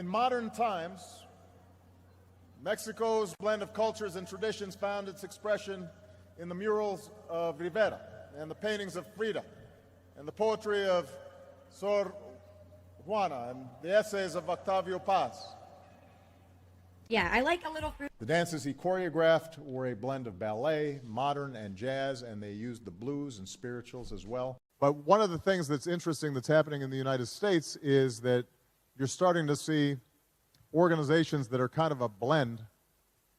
modern times, Mexico's blend of cultures and traditions found its expression in the murals of Rivera and the paintings of Frida and the poetry of Sor Juana and the essays of Octavio Paz. Yeah, I like a little fruit. The dances he choreographed were a blend of ballet, modern, and jazz, and they used the blues and spirituals as well. But one of the things that's interesting that's happening in the United States is that you're starting to see organizations that are kind of a blend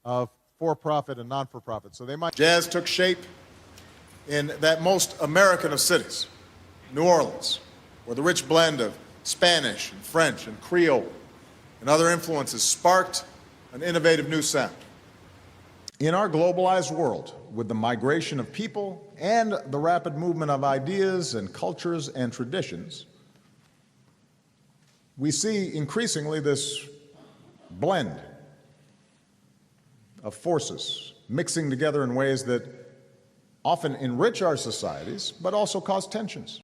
of for-profit and non-for-profit. So they might... Jazz took shape in that most American of cities, New Orleans, where the rich blend of Spanish and French and Creole and other influences sparked an innovative new sound. In our globalized world, with the migration of people and the rapid movement of ideas and cultures and traditions, we see increasingly this blend of forces mixing together in ways that often enrich our societies, but also cause tensions.